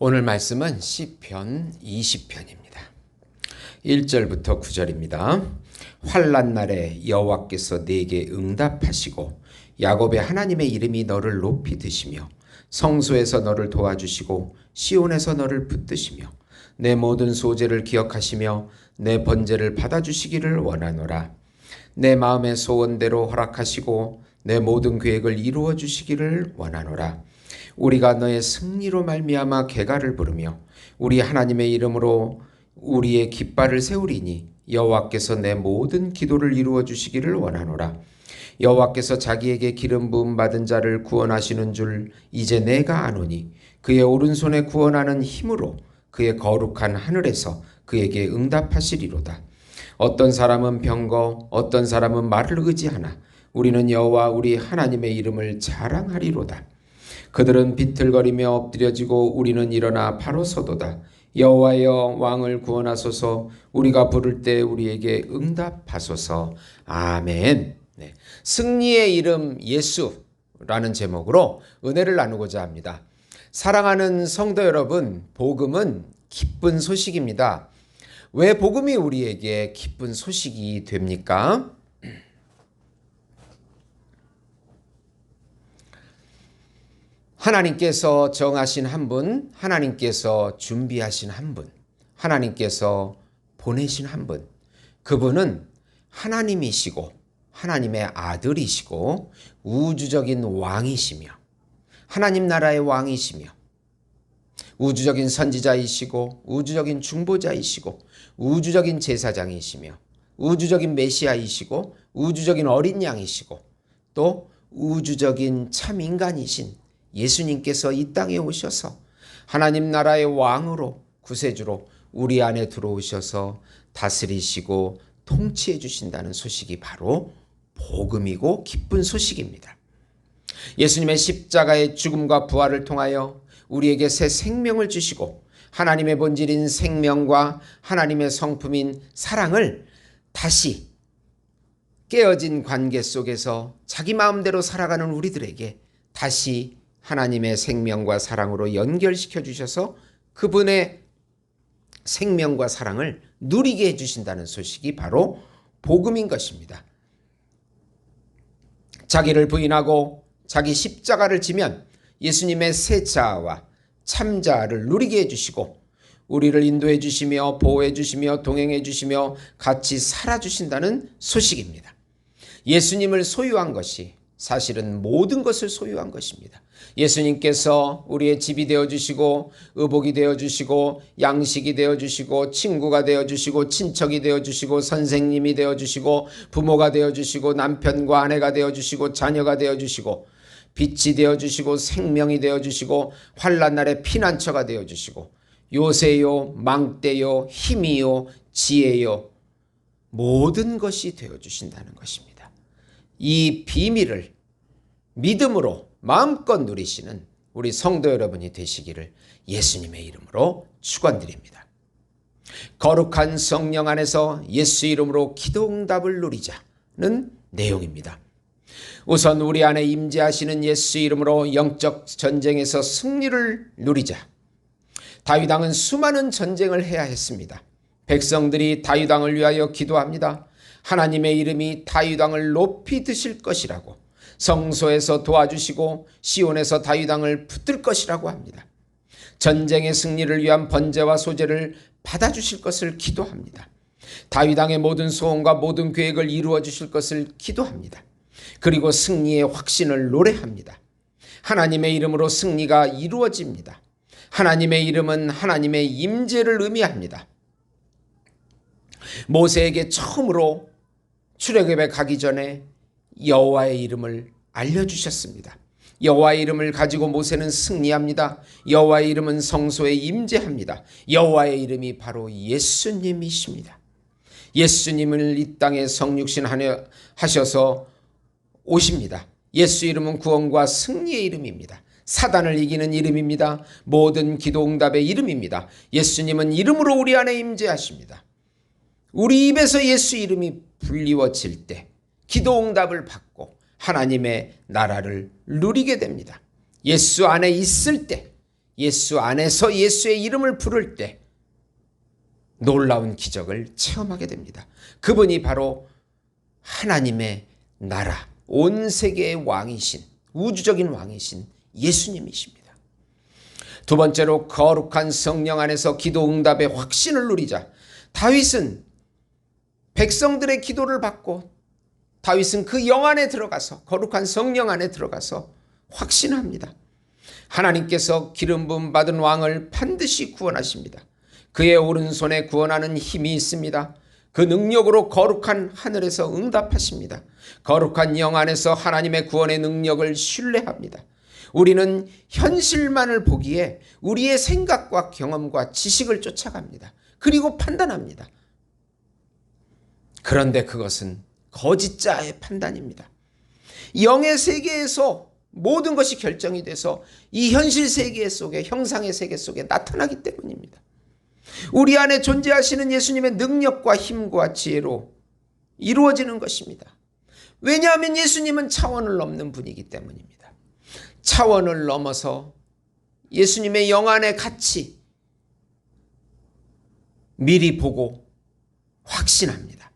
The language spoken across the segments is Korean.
오늘 말씀은 시편 20편입니다. 1절부터 9절입니다. 환난 날에 여호와께서 내게 응답하시고 야곱의 하나님의 이름이 너를 높이 드시며 성소에서 너를 도와주시고 시온에서 너를 붙드시며 내 모든 소재를 기억하시며 내 번제를 받아주시기를 원하노라. 내 마음의 소원대로 허락하시고 내 모든 계획을 이루어 주시기를 원하노라. 우리가 너의 승리로 말미암아 개가를 부르며 우리 하나님의 이름으로 우리의 깃발을 세우리니 여호와께서 내 모든 기도를 이루어 주시기를 원하노라. 여호와께서 자기에게 기름 부음 받은 자를 구원하시는 줄 이제 내가 아노니 그의 오른손에 구원하는 힘으로 그의 거룩한 하늘에서 그에게 응답하시리로다. 어떤 사람은 병거 어떤 사람은 말을 의지하나 우리는 여호와 우리 하나님의 이름을 자랑하리로다. 그들은 비틀거리며 엎드려지고 우리는 일어나 바로 서도다. 여호와여 왕을 구원하소서. 우리가 부를 때 우리에게 응답하소서. 아멘. 네. 승리의 이름 예수라는 제목으로 은혜를 나누고자 합니다. 사랑하는 성도 여러분, 복음은 기쁜 소식입니다. 왜 복음이 우리에게 기쁜 소식이 됩니까? 하나님께서 정하신 한 분, 하나님께서 준비하신 한 분, 하나님께서 보내신 한 분, 그분은 하나님이시고 하나님의 아들이시고 우주적인 왕이시며 하나님 나라의 왕이시며 우주적인 선지자이시고 우주적인 중보자이시고 우주적인 제사장이시며 우주적인 메시아이시고 우주적인 어린 양이시고 또 우주적인 참 인간이신 예수님께서 이 땅에 오셔서 하나님 나라의 왕으로 구세주로 우리 안에 들어오셔서 다스리시고 통치해 주신다는 소식이 바로 복음이고 기쁜 소식입니다. 예수님의 십자가의 죽음과 부활을 통하여 우리에게 새 생명을 주시고 하나님의 본질인 생명과 하나님의 성품인 사랑을 다시 깨어진 관계 속에서 자기 마음대로 살아가는 우리들에게 다시 하나님의 생명과 사랑으로 연결시켜 주셔서 그분의 생명과 사랑을 누리게 해주신다는 소식이 바로 복음인 것입니다. 자기를 부인하고 자기 십자가를 지면 예수님의 새 자아와 참자아를 누리게 해주시고 우리를 인도해 주시며 보호해 주시며 동행해 주시며 같이 살아주신다는 소식입니다. 예수님을 소유한 것이 사실은 모든 것을 소유한 것입니다. 예수님께서 우리의 집이 되어주시고 의복이 되어주시고 양식이 되어주시고 친구가 되어주시고 친척이 되어주시고 선생님이 되어주시고 부모가 되어주시고 남편과 아내가 되어주시고 자녀가 되어주시고 빛이 되어주시고 생명이 되어주시고 환난 날의 피난처가 되어주시고 요새요 망대요 힘이요 지혜요 모든 것이 되어주신다는 것입니다. 이 비밀을 믿음으로 마음껏 누리시는 우리 성도 여러분이 되시기를 예수님의 이름으로 축원드립니다. 거룩한 성령 안에서 예수 이름으로 기도 응답을 누리자는 내용입니다. 우선 우리 안에 임재하시는 예수 이름으로 영적 전쟁에서 승리를 누리자. 다윗 왕은 수많은 전쟁을 해야 했습니다. 백성들이 다윗 왕을 위하여 기도합니다. 하나님의 이름이 다윗 왕을 높이 드실 것이라고, 성소에서 도와주시고 시온에서 다윗 왕을 붙들 것이라고 합니다. 전쟁의 승리를 위한 번제와 소제를 받아주실 것을 기도합니다. 다윗 왕의 모든 소원과 모든 계획을 이루어 주실 것을 기도합니다. 그리고 승리의 확신을 노래합니다. 하나님의 이름으로 승리가 이루어집니다. 하나님의 이름은 하나님의 임재를 의미합니다. 모세에게 처음으로 출애굽에 가기 전에 여호와의 이름을 알려주셨습니다. 여호와의 이름을 가지고 모세는 승리합니다. 여호와의 이름은 성소에 임재합니다. 여호와의 이름이 바로 예수님이십니다. 예수님을 이 땅에 성육신 하셔서 오십니다. 예수 이름은 구원과 승리의 이름입니다. 사단을 이기는 이름입니다. 모든 기도 응답의 이름입니다. 예수님은 이름으로 우리 안에 임재하십니다. 우리 입에서 예수 이름이 불리워질 때 기도 응답을 받고 하나님의 나라를 누리게 됩니다. 예수 안에 있을 때 예수 안에서 예수의 이름을 부를 때 놀라운 기적을 체험하게 됩니다. 그분이 바로 하나님의 나라, 온 세계의 왕이신, 우주적인 왕이신 예수님이십니다. 두 번째로 거룩한 성령 안에서 기도 응답의 확신을 누리자. 다윗은 백성들의 기도를 받고 다윗은 그 영 안에 들어가서 거룩한 성령 안에 들어가서 확신합니다. 하나님께서 기름 부음 받은 왕을 반드시 구원하십니다. 그의 오른손에 구원하는 힘이 있습니다. 그 능력으로 거룩한 하늘에서 응답하십니다. 거룩한 영 안에서 하나님의 구원의 능력을 신뢰합니다. 우리는 현실만을 보기에 우리의 생각과 경험과 지식을 쫓아갑니다. 그리고 판단합니다. 그런데 그것은 거짓자의 판단입니다. 영의 세계에서 모든 것이 결정이 돼서 이 현실 세계 속에, 형상의 세계 속에 나타나기 때문입니다. 우리 안에 존재하시는 예수님의 능력과 힘과 지혜로 이루어지는 것입니다. 왜냐하면 예수님은 차원을 넘는 분이기 때문입니다. 차원을 넘어서 예수님의 영 안에 같이 미리 보고 확신합니다.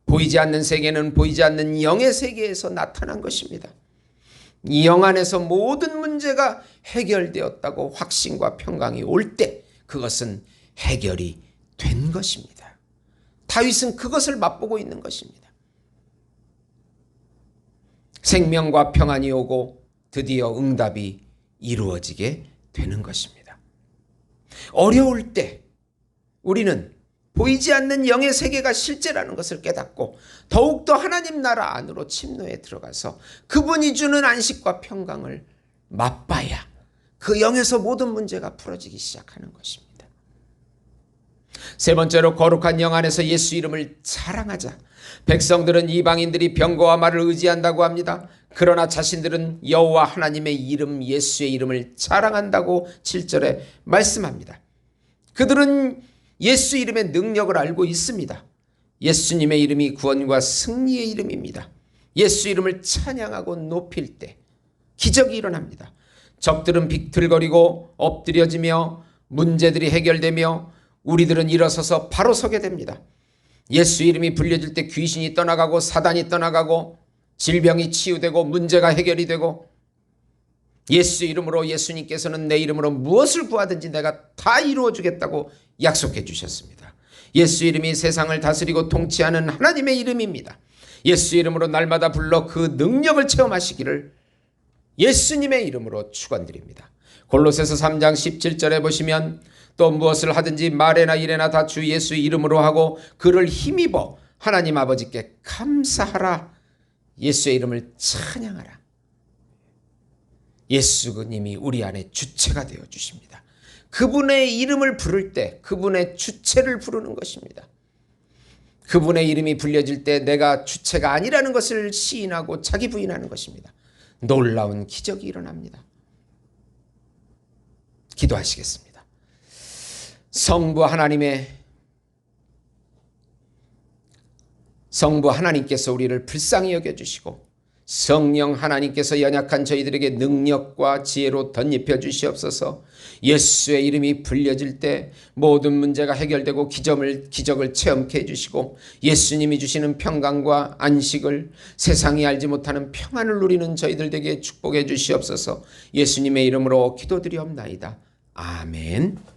보이지 않는 세계는 보이지 않는 영의 세계에서 나타난 것입니다. 이 영 안에서 모든 문제가 해결되었다고 확신과 평강이 올 때 그것은 해결이 된 것입니다. 다윗은 그것을 맛보고 있는 것입니다. 생명과 평안이 오고 드디어 응답이 이루어지게 되는 것입니다. 어려울 때 우리는 보이지 않는 영의 세계가 실제라는 것을 깨닫고 더욱더 하나님 나라 안으로 침노에 들어가서 그분이 주는 안식과 평강을 맛봐야 그 영에서 모든 문제가 풀어지기 시작하는 것입니다. 세 번째로 거룩한 영 안에서 예수 이름을 자랑하자. 백성들은 이방인들이 병거와 말을 의지한다고 합니다. 그러나 자신들은 여호와 하나님의 이름 예수의 이름을 자랑한다고 7절에 말씀합니다. 그들은 예수 이름의 능력을 알고 있습니다. 예수님의 이름이 구원과 승리의 이름입니다. 예수 이름을 찬양하고 높일 때 기적이 일어납니다. 적들은 비틀거리고 엎드려지며 문제들이 해결되며 우리들은 일어서서 바로 서게 됩니다. 예수 이름이 불려질 때 귀신이 떠나가고 사단이 떠나가고 질병이 치유되고 문제가 해결이 되고 예수 이름으로 예수님께서는 내 이름으로 무엇을 구하든지 내가 다 이루어 주겠다고 약속해 주셨습니다. 예수 이름이 세상을 다스리고 통치하는 하나님의 이름입니다. 예수 이름으로 날마다 불러 그 능력을 체험하시기를 예수님의 이름으로 축원드립니다. 골로새서 3장 17절에 보시면 또 무엇을 하든지 말에나 일에나 다 주 예수 이름으로 하고 그를 힘입어 하나님 아버지께 감사하라. 예수의 이름을 찬양하라. 예수님이 우리 안에 주체가 되어 주십니다. 그분의 이름을 부를 때 그분의 주체를 부르는 것입니다. 그분의 이름이 불려질 때 내가 주체가 아니라는 것을 시인하고 자기 부인하는 것입니다. 놀라운 기적이 일어납니다. 기도하시겠습니다. 성부 하나님께서 우리를 불쌍히 여겨주시고 성령 하나님께서 연약한 저희들에게 능력과 지혜로 덧입혀 주시옵소서. 예수의 이름이 불려질 때 모든 문제가 해결되고 기적을 체험케 해주시고 예수님이 주시는 평강과 안식을 세상이 알지 못하는 평안을 누리는 저희들에게 축복해 주시옵소서. 예수님의 이름으로 기도드리옵나이다. 아멘.